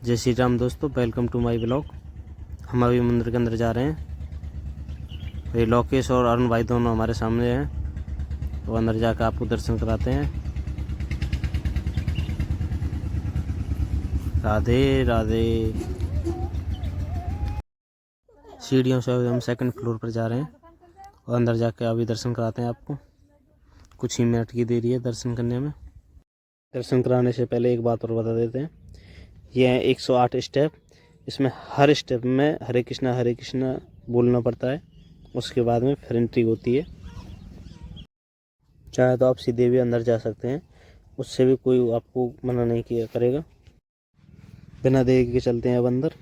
जय श्री राम दोस्तों, welcome to my blog. हम अभी मंदिर के अंदर जा रहे हैं। ये लोकेश और अरुण भाई दोनों हमारे सामने हैं, तो अंदर जाकर आपको दर्शन कराते हैं। राधे राधे। सीढ़ियों से हम सेकंड फ्लोर पर जा रहे हैं और अंदर जाकर अभी दर्शन कराते हैं आपको। कुछ ही मिनट की देरी है दर्शन करने में। दर्शन कराने से पहले एक बात और बता देते हैं, ये है 108 स्टेप। इसमें हर स्टेप में हरे कृष्णा बोलना पड़ता है। उसके बाद में फिर एंट्री होती है। चाहे तो आप सीधे भी अंदर जा सकते हैं, उससे भी कोई आपको मना नहीं किया करेगा। बिना देरी के चलते हैं अब अंदर।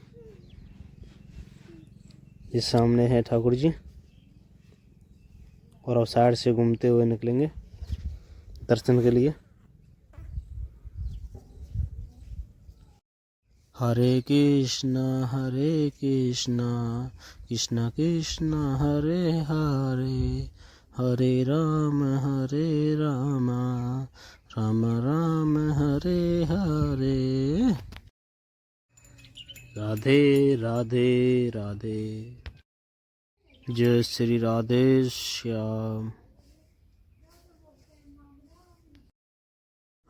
ये सामने है ठाकुर जी और अब साइड से घूमते हुए निकलेंगे दर्शन के लिए। हरे कृष्णा कृष्णा कृष्णा हरे हरे, हरे राम राम राम हरे हरे। राधे राधे राधे। जय श्री राधे श्याम।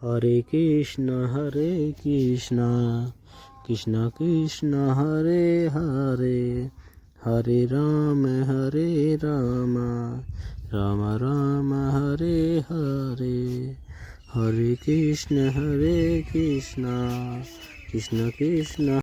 हरे कृष्णा कृष्णा कृष्णा हरे हरे, हरे राम राम राम हरे हरे। हरे कृष्णा कृष्णा कृष्णा